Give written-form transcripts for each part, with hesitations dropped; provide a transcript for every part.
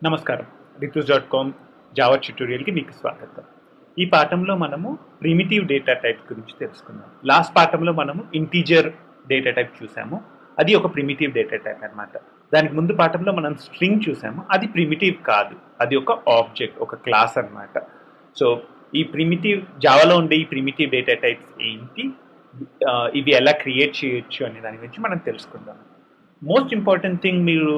నమస్కారం. రితూస్.com జావా ట్యుటోరియల్‌కి మీకు స్వాగతం. ఈ పాఠంలో మనము ప్రిమిటివ్ డేటా టైప్ గురించి తెలుసుకుందాం. లాస్ట్ పాఠంలో మనము ఇంటీజర్ డేటా టైప్ చూసాము. అది ఒక ప్రిమిటివ్ డేటా టైప్ అన్నమాట. దానికి ముందు పాఠంలో మనం స్ట్రింగ్ చూసాము. అది ప్రిమిటివ్ కాదు. అది ఒక ఆబ్జెక్ట్, ఒక క్లాస్ అన్నమాట. సో ఈ ప్రిమిటివ్ జావాలో ఉండే ఈ ప్రిమిటివ్ డేటా టైప్స్ ఏంటి? ఇవి ఎలా క్రియేట్ చేయొచ్చు అనే దాని గురించి మనం తెలుసుకుందాం. మోస్ట్ ఇంపార్టెంట్ థింగ్ మీరు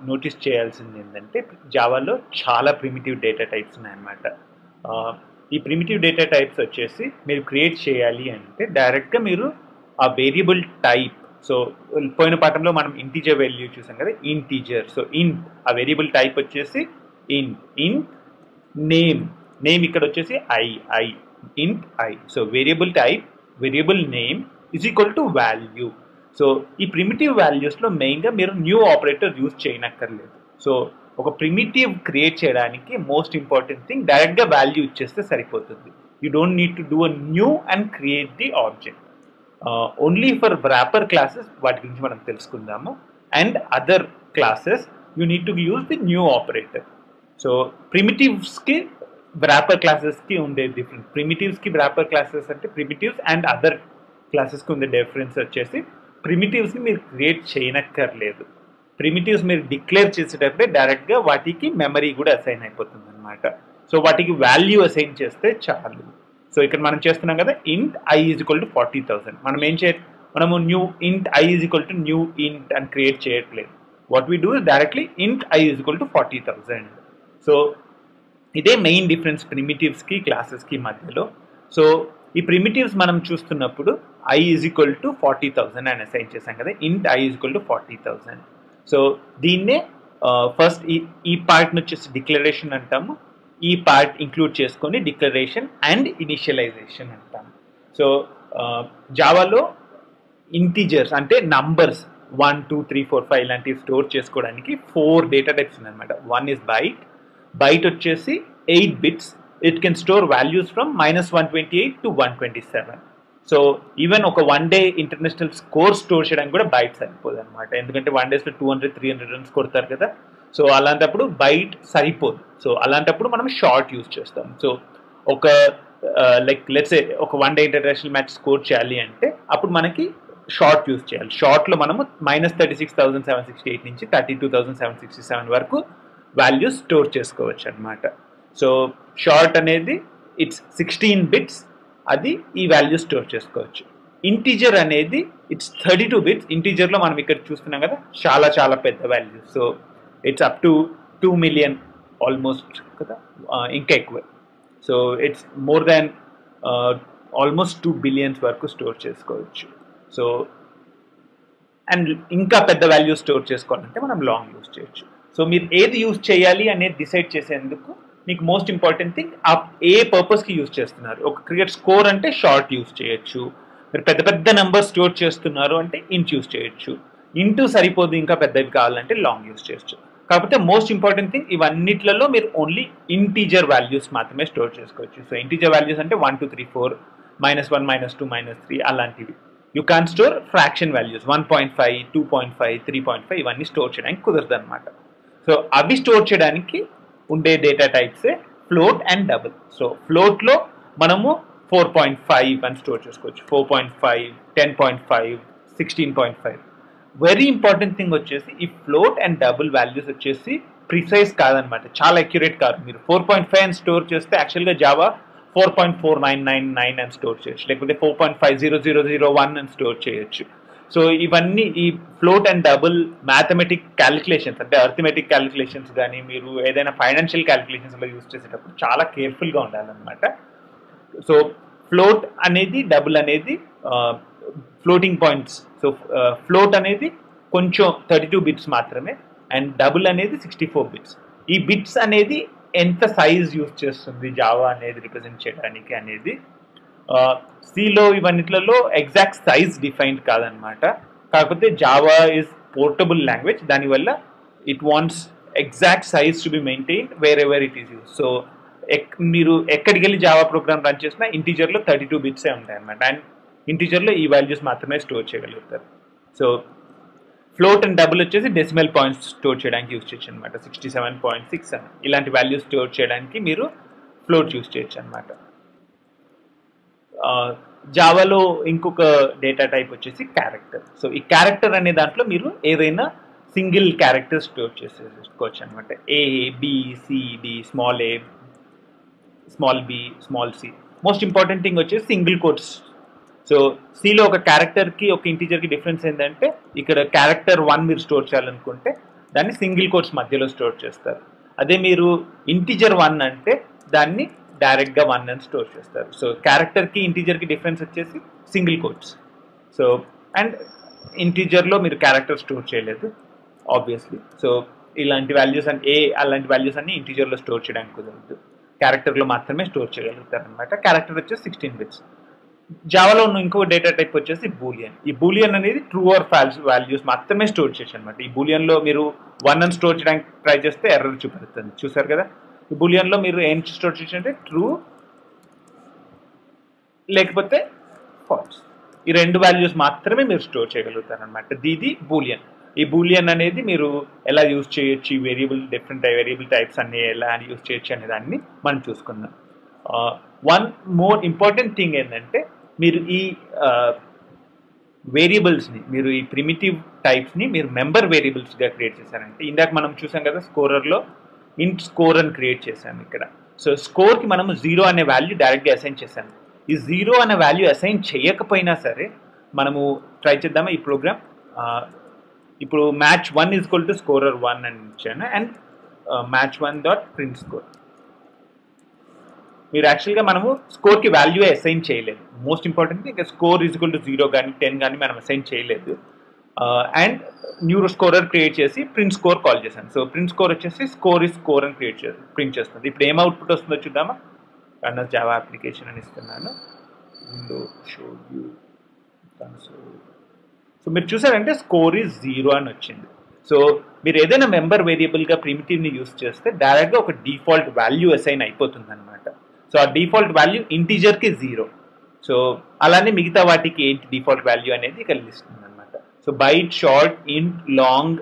నోటీస్ చేయాల్సింది ఏంటంటే జావాలో చాలా ప్రిమిటివ్ డేటా టైప్స్ ఉన్నాయన్నమాట. ఈ ప్రిమిటివ్ డేటా టైప్స్ వచ్చేసి మీరు క్రియేట్ చేయాలి అంటే డైరెక్ట్గా మీరు ఆ వేరియబుల్ టైప్, సో పోయిన పాఠంలో మనం ఇంటీజర్ వాల్యూ చూసాం కదా, ఇంటీజర్. సో ఇంట్ ఆ వేరియబుల్ టైప్ వచ్చేసి ఇంట్ నేమ్ ఇక్కడ వచ్చేసి I int I. So variable type variable name is equal to value. So ఈ ప్రిమిటివ్ వాల్యూస్లో మెయిన్గా మీరు న్యూ ఆపరేటర్ యూజ్ చేయనక్కర్లేదు. సో ఒక ప్రిమిటివ్ క్రియేట్ చేయడానికి మోస్ట్ ఇంపార్టెంట్ థింగ్ డైరెక్ట్గా వాల్యూ ఇచ్చేస్తే సరిపోతుంది. You don't need to do a new and create the object. Only for wrapper classes వాటి గురించి మనం తెలుసుకుందాము. And other classes you need to use the new operator. So ప్రిమిటివ్స్కి వ్రాపర్ క్లాసెస్కి ఉండే డిఫరెన్స్, ప్రిమిటివ్స్కి వ్రాపర్ క్లాసెస్ అంటే ప్రిమిటివ్స్ అండ్ అదర్ క్లాసెస్కి ఉండే డిఫరెన్స్ వచ్చేసి ప్రిమిటివ్స్ని మీరు క్రియేట్ చేయనక్కర్లేదు. ప్రిమిటివ్స్ మీరు డిక్లేర్ చేసేటప్పుడే డైరెక్ట్గా వాటికి మెమరీ కూడా అసైన్ అయిపోతుంది అనమాట. సో వాటికి వాల్యూ అసైన్ చేస్తే చాలు. సో ఇక్కడ మనం చేస్తున్నాం కదా, ఇంట్ ఐ ఈజ్ ఈక్వల్ టు 40,000. మనము న్యూ ఇంట్ I is equal to new ఇంట్ అని క్రియేట్ చేయట్లేదు. వాట్ వీ డూ డైరెక్ట్లీ ఇంట్ I is equal to 40,000. So ఇదే మెయిన్ డిఫరెన్స్ ప్రిమిటివ్స్కి క్లాసెస్కి మధ్యలో. సో ఈ ప్రిమిటివ్స్ మనం చూస్తున్నప్పుడు ఐ ఈజ్ ఈక్వల్ టు 40,000 అని అసైన్ చేశాం కదా, ఇంట్ I is equal to 40,000. So దీన్నే ఫస్ట్ ఈ పార్ట్ని వచ్చేసి డిక్లరేషన్ అంటాము. ఈ పార్ట్ ఇంక్లూడ్ చేసుకొని డిక్లరేషన్ అండ్ ఇనిషియలైజేషన్ అంటాము. సో జావాలో ఇంటీజర్స్ అంటే నంబర్స్ 1 2 3 4 5 ఇలాంటివి స్టోర్ చేసుకోవడానికి 4 డేటా టైప్స్ ఉన్నాయన్నమాట. వన్ ఇస్ బైట్ వచ్చేసి 8 bits. It can store values from -128 to 127. So even ఒక 1 డే ఇంటర్నేషనల్ స్కోర్ స్టోర్ చేయడానికి కూడా బైట్ సరిపోదు అనమాట. ఎందుకంటే 1 డేస్లో 200-300 రన్స్ కొడతారు కదా. సో అలాంటప్పుడు బైట్ సరిపోదు. సో అలాంటప్పుడు మనం షార్ట్ యూజ్ చేస్తాం. సో ఒక లెట్స్ సే ఒక 1 డే ఇంటర్నేషనల్ మ్యాచ్ స్కోర్ చేయాలి అంటే అప్పుడు మనకి షార్ట్ యూజ్ చేయాలి. షార్ట్లో మనము -36,768 నుంచి 32,767 వరకు వాల్యూస్ స్టోర్ చేసుకోవచ్చు అనమాట. సో షార్ట్ అనేది ఇట్స్ 16 బిట్స్, అది ఈ వాల్యూ స్టోర్ చేసుకోవచ్చు. ఇంటీజర్ అనేది ఇట్స్ 32 బిట్స్. ఇంటీజర్లో మనం ఇక్కడ చూస్తున్నాం కదా, చాలా చాలా పెద్ద value. So it's up to 2 million almost కదా, ఇంకా ఎక్కువ. So it's more than almost 2 billions వరకు స్టోర్ చేసుకోవచ్చు. సో అండ్ ఇంకా పెద్ద వాల్యూ స్టోర్ చేసుకోవాలంటే మనం లాంగ్ యూజ్ చేయొచ్చు. సో మీరు ఏది యూజ్ చేయాలి అనేది డిసైడ్ చేసేందుకు మీకు మోస్ట్ ఇంపార్టెంట్ థింగ్ ఏ పర్పస్కి యూజ్ చేస్తున్నారు. ఒక క్రియేట్ స్కోర్ అంటే షార్ట్ యూజ్ చేయొచ్చు. మీరు పెద్ద పెద్ద నెంబర్ స్టోర్ చేస్తున్నారు అంటే ఇంట్ యూజ్ చేయొచ్చు. ఇంటూ సరిపోదు, ఇంకా పెద్దవి కావాలంటే లాంగ్ యూజ్ చేయొచ్చు. కాకపోతే మోస్ట్ ఇంపార్టెంట్ థింగ్ ఇవన్నిట్లలో మీరు ఓన్లీ ఇంటీజర్ వాల్యూస్ మాత్రమే స్టోర్ చేసుకోవచ్చు. సో ఇంటీజర్ వాల్యూస్ అంటే 1 2 3 4 -1 -2 -3 అలాంటివి. You can store fraction values 1.5 2.5 3.5 ఇవన్నీ స్టోర్ చేయడానికి కుదరదు అనమాట. సో అవి స్టోర్ చేయడానికి ఉండే డేటా టైప్సే ఫ్లోట్ అండ్ డబుల్. సో ఫ్లోట్లో మనము 4.5 అని స్టోర్ చేసుకోవచ్చు, 4.5 10.5 16.5. వెరీ ఇంపార్టెంట్ థింగ్ వచ్చేసి ఈ ఫ్లోట్ అండ్ డబుల్ వాల్యూస్ వచ్చేసి ప్రిసైజ్ కాదనమాట, చాలా అక్యురేట్ కాదు. మీరు 4.5 అని స్టోర్ చేస్తే యాక్చువల్గా జావా 4.4999 అని స్టోర్ చేయొచ్చు, లేకపోతే 4.50001 అని స్టోర్ చేయొచ్చు. సో ఇవన్నీ ఈ float and double mathematic calculations అంటే అర్థమెటిక్ క్యాలిక్యులేషన్స్ కానీ మీరు ఏదైనా ఫైనాన్షియల్ క్యాలిక్యులేషన్స్లో యూజ్ చేసేటప్పుడు చాలా కేర్ఫుల్గా ఉండాలన్నమాట. సో ఫ్లోట్ అనేది డబుల్ అనేది ఫ్లోటింగ్ పాయింట్స్. సో ఫ్లోట్ అనేది కొంచెం 32 బిట్స్ మాత్రమే అండ్ డబుల్ అనేది 64 బిట్స్. ఈ బిట్స్ అనేది ఎంత సైజ్ యూజ్ చేస్తుంది జావా అనేది రిప్రజెంట్ చేయడానికి అనేది సిలో ఇవన్నిట్లలో ఎగ్జాక్ట్ సైజ్ డిఫైన్డ్ కాదనమాట. కాకపోతే జావా ఈజ్ పోర్టబుల్ లాంగ్వేజ్, దానివల్ల it wants exact size to be maintained wear ever it is use. So మీరు ఎక్కడికి వెళ్ళి జావా ప్రోగ్రామ్ రన్ చేసినా ఇంటీజర్లో 32 బిట్సే ఉంటాయి అనమాట. అండ్ ఇంటీజర్లో ఈ వాల్యూస్ మాత్రమే స్టోర్ చేయగలుగుతారు. సో ఫ్లోట్ అండ్ డబుల్ వచ్చేసి డెసిమల్ పాయింట్స్ స్టోర్ చేయడానికి యూజ్ చేయొచ్చు అనమాట. 67.6 అని ఇలాంటి వాల్యూస్ స్టోర్ చేయడానికి మీరు ఫ్లోట్ యూజ్ చేయొచ్చు అనమాట. జావాలో ఇంకొక డేటా టైప్ వచ్చేసి క్యారెక్టర్. సో ఈ క్యారెక్టర్ అనే దాంట్లో మీరు ఏదైనా సింగిల్ క్యారెక్టర్ స్టోర్ చేసేసుకోవచ్చు అనమాట. A, B, C, D, small A, small B, small C. Most important thing వచ్చేసి సింగిల్ కోట్స్. సో సిలో ఒక క్యారెక్టర్కి ఒక ఇంటీజర్కి డిఫరెన్స్ ఏంటంటే ఇక్కడ క్యారెక్టర్ 1 మీరు స్టోర్ చేయాలనుకుంటే దాన్ని సింగిల్ కోట్స్ మధ్యలో స్టోర్ చేస్తారు. అదే మీరు ఇంటీజర్ 1 అంటే దాన్ని డైరెక్ట్గా 1 అని స్టోర్ చేస్తారు. సో క్యారెక్టర్కి ఇంటీజర్కి డిఫరెన్స్ వచ్చేసి సింగిల్ కోట్స్. సో అండ్ ఇంటీజర్లో మీరు క్యారెక్టర్ స్టోర్ చేయలేదు ఆబ్వియస్లీ. సో ఇలాంటి వాల్యూస్ అని అలాంటి వాల్యూస్ అన్ని ఇంటీజర్లో స్టోర్ చేయడానికి కుదరదు, క్యారెక్టర్లో మాత్రమే స్టోర్ చేయగలుగుతారు అనమాట. క్యారెక్టర్ వచ్చేసి 16 బిట్స్. జావాలో ఉన్న ఇంకో డేటా టైప్ వచ్చేసి బూలియన్. ఈ బూలియన్ అనేది ట్రూ ఆర్ ఫాల్స్ వాల్యూస్ మాత్రమే స్టోర్ చేయొచ్చు అనమాట. ఈ బూలియన్లో మీరు 1 అని స్టోర్ చేయడానికి ట్రై చేస్తే ఎర్రర్ చూపెడుతుంది, చూసారు కదా. ఈ బూలియన్లో మీరు ఏం స్టోర్ చేయొచ్చు అంటే ట్రూ లేకపోతే ఫాల్స్. ఈ 2 వాల్యూస్ మాత్రమే మీరు స్టోర్ చేయగలుగుతారు అనమాట. ఇది బూలియన్. ఈ బూలియన్ అనేది మీరు ఎలా యూజ్ చేయొచ్చు, ఈ డిఫరెంట్ వేరియబుల్ టైప్స్ అన్ని ఎలా యూజ్ చేయొచ్చు అనే దాన్ని మనం చూసుకుందాం. వన్ మోర్ ఇంపార్టెంట్ థింగ్ ఏంటంటే మీరు ఈ వేరియబుల్స్ని, మీరు ఈ ప్రిమిటివ్ టైప్స్ని మీరు మెంబర్ వేరియబుల్స్గా క్రియేట్ చేశారంటే, ఇందాక మనం చూసాం కదా స్కోరర్లో ఇంట్ స్కోర్ అని క్రియేట్ చేశాము ఇక్కడ. సో స్కోర్కి మనము 0 అనే వాల్యూ డైరెక్ట్గా అసైన్ చేశాము. ఈ 0 అనే వాల్యూ అసైన్ చేయకపోయినా సరే మనము ట్రై చేద్దామా ఈ ప్రోగ్రామ్. ఇప్పుడు మ్యాచ్ 1 ఈక్వల్ టు స్కోరర్ 1 అని ఇచ్చాను and match 1 dot print score. మీరు యాక్చువల్గా మనము స్కోర్కి వాల్యూ అసైన్ చేయలేదు. మోస్ట్ ఇంపార్టెంట్ ఇంకా స్కోర్ ఈక్వల్ టు 0 కానీ 10 కానీ మనం అసైన్ చేయలేదు. అండ్ న్యూ స్కోరర్ క్రియేట్ చేసి ప్రింట్ స్కోర్ కాల్ చేశాను. సో ప్రింట్ స్కోర్ వచ్చేసి స్కోర్ ఇస్ స్కోర్ అని ప్రింట్ చేస్తుంది. ఇప్పుడు ఏం అవుట్పుట్ వస్తుందో చూద్దామా. రన్నర్స్ జావా అప్లికేషన్ అని ఇస్తున్నాను. సో మీరు చూసారంటే స్కోర్ ఈజ్ 0 అని వచ్చింది. సో మీరు ఏదైనా మెంబర్ వేరియబుల్గా ప్రిమిటివ్ని యూస్ చేస్తే డైరెక్ట్గా ఒక డిఫాల్ట్ వాల్యూ అసైన్ అయిపోతుంది అనమాట. సో ఆ డిఫాల్ట్ వాల్యూ ఇంటీజర్కి 0. సో అలానే మిగతా వాటికి ఏంటి డిఫాల్ట్ వాల్యూ అనేది ఇక్కడ లిస్ట్ ఉందన్నమాట. సో బైట్, షార్ట్, ఇంట్, లాంగ్,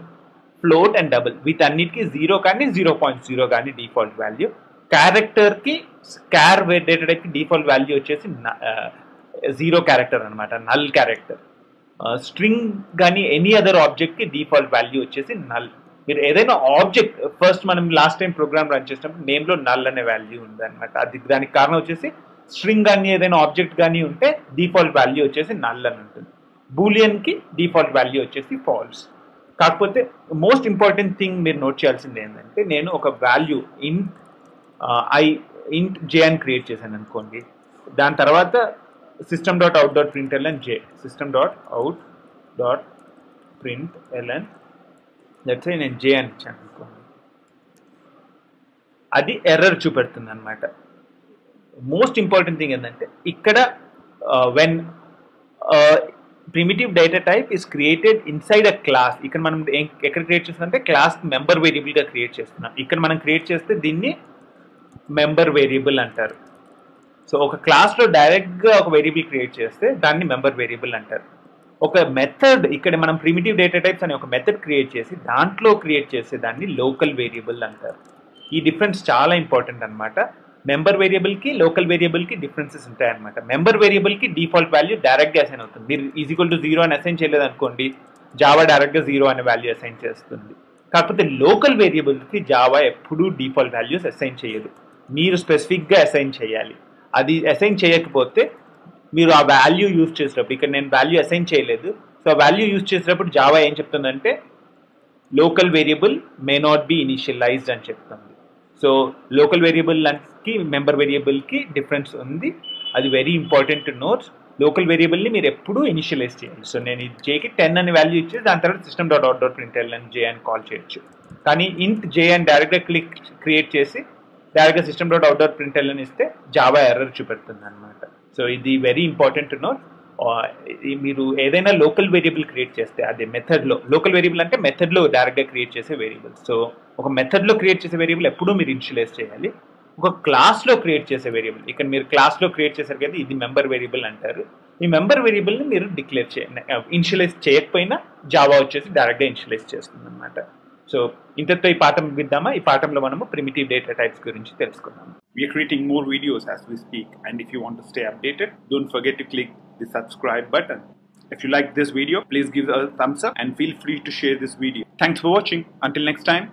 ఫ్లోట్ అండ్ డబుల్ వీటన్నిటికీ 0 కానీ 0.0 కానీ డిఫాల్ట్ వాల్యూ. క్యారెక్టర్కి స్కార్ డేటా టైప్కి డిఫాల్ట్ వాల్యూ వచ్చేసి 0 క్యారెక్టర్ అనమాట, నల్ క్యారెక్టర్. స్ట్రింగ్ కానీ ఎనీ అదర్ ఆబ్జెక్ట్కి డిఫాల్ట్ వాల్యూ వచ్చేసి నల్. మీరు ఏదైనా ఆబ్జెక్ట్ ఫస్ట్ మనం లాస్ట్ టైం ప్రోగ్రామ్ రన్ చేసినప్పుడు నేమ్లో నల్ అనే వాల్యూ ఉందన్నమాట. అది దానికి కారణం వచ్చేసి స్ట్రింగ్ కానీ ఏదైనా ఆబ్జెక్ట్ కానీ ఉంటే డిఫాల్ట్ వాల్యూ వచ్చేసి నల్ అని ఉంటుంది. బూలియన్కి డిఫాల్ట్ వాల్యూ వచ్చేసి ఫాల్స్. కాకపోతే మోస్ట్ ఇంపార్టెంట్ థింగ్ మీరు నోట్ చేయాల్సింది ఏంటంటే, నేను ఒక వాల్యూ ఇంట్ జే అని క్రియేట్ చేశాను అనుకోండి. దాని తర్వాత system.out.println j, system.out.println let's say నేను జే అని ఇచ్చాను అనుకోండి, అది ఎర్రర్ చూపెడుతుంది అనమాట. మోస్ట్ ఇంపార్టెంట్ థింగ్ ఏంటంటే ఇక్కడ when primitive data type is created inside a class. ఇక్కడ మనం ఎక్కడ క్రియేట్ చేస్తుందంటే క్లాస్ మెంబర్ వేరియబుల్గా క్రియేట్ చేస్తున్నాం. ఇక్కడ మనం క్రియేట్ చేస్తే దీన్ని మెంబర్ వేరియబుల్ అంటారు. సో ఒక క్లాస్లో డైరెక్ట్గా ఒక వేరియబుల్ క్రియేట్ చేస్తే దాన్ని మెంబర్ వేరియబుల్ అంటారు. ఒక మెథడ్ ఇక్కడ మనం ప్రిమిటివ్ డేటా టైప్స్ అనే ఒక మెథడ్ క్రియేట్ చేసి దాంట్లో క్రియేట్ చేసే దాన్ని లోకల్ వేరియబుల్ అంటారు. ఈ డిఫరెన్స్ చాలా ఇంపార్టెంట్ అనమాట. మెంబర్ వేరియబుల్కి లోకల్ వేరియబుల్కి డిఫరెన్సెస్ ఉంటాయన్నమాట. మెంబర్ వేరియబుల్కి డిఫాల్ట్ వాల్యూ డైరెక్ట్గా అసైన్ అవుతుంది. మీరు ఈక్వల్ టు 0 అని అసైన్ చేయలేదు అనుకోండి, జావా డైరెక్ట్గా 0 అనే వాల్యూ అసైన్ చేస్తుంది. కాకపోతే లోకల్ వేరియబుల్కి జావా ఎప్పుడూ డిఫాల్ట్ వాల్యూస్ అసైన్ చేయదు, మీరు స్పెసిఫిక్గా అసైన్ చేయాలి. అది అసైన్ చేయకపోతే మీరు ఆ వాల్యూ యూజ్ చేసేటప్పుడు, ఇక్కడ నేను వాల్యూ అసైన్ చేయలేదు, సో ఆ వాల్యూ యూజ్ చేసేటప్పుడు జావా ఏం చెప్తుందంటే local variable may not be initialised అని చెప్తుంది. సో లోకల్ వేరియబుల్కి మెంబర్ వేరియబుల్కి డిఫరెన్స్ ఉంది, అది very important to notes. Local వేరియబుల్ని మీరు ఎప్పుడూ ఇనిషియలైజ్ చేయాలి. సో నేను ఈ జేకి 10 అని వాల్యూ ఇచ్చి దాని తర్వాత system.out.println జే అని కాల్ చేయొచ్చు. కానీ ఇంట్ జే అని డైరెక్ట్గా క్రియేట్ చేసి డైరెక్ట్గా system.out.println ఇస్తే జావా ఎర్రర్ చూపెడుతుంది అనమాట. సో ఇది వెరీ ఇంపార్టెంట్ టు నోట్. మీరు ఏదైనా లోకల్ వేరియబుల్ క్రియేట్ చేస్తే అదే మెథడ్లో, లోకల్ వేరియబుల్ అంటే మెథడ్లో డైరెక్ట్గా క్రియేట్ చేసే వేరియబుల్. సో ఒక మెథడ్లో క్రియేట్ చేసే వేరియబుల్ ఎప్పుడూ మీరు ఇనిషియలైజ్ చేయాలి. ఒక క్లాస్లో క్రియేట్ చేసే వేరియబుల్, ఇక్కడ మీరు క్లాస్లో క్రియేట్ చేశారు కదా, ఇది మెంబర్ వేరియబుల్ అంటారు. ఈ మెంబర్ వేరియబుల్ని మీరు డిక్లేర్ చేయండి. ఇనిషియలైజ్ చేయకపోయినా జావా వచ్చేసి డైరెక్ట్గా ఇనిషియలైజ్ చేస్తుంది అనమాట. సో ఇంతతో ఈ పాఠం ముగిద్దామా? ఈ పాఠంలో మనము ప్రిమిటివ్ డేటా టైప్స్ గురించి తెలుసుకున్నాము. We are creating more videos as we speak, and if you want to stay updated, don't forget to click the subscribe button. If you like this video, please give a thumbs up and feel free to share this video. Thanks for watching. Until next time.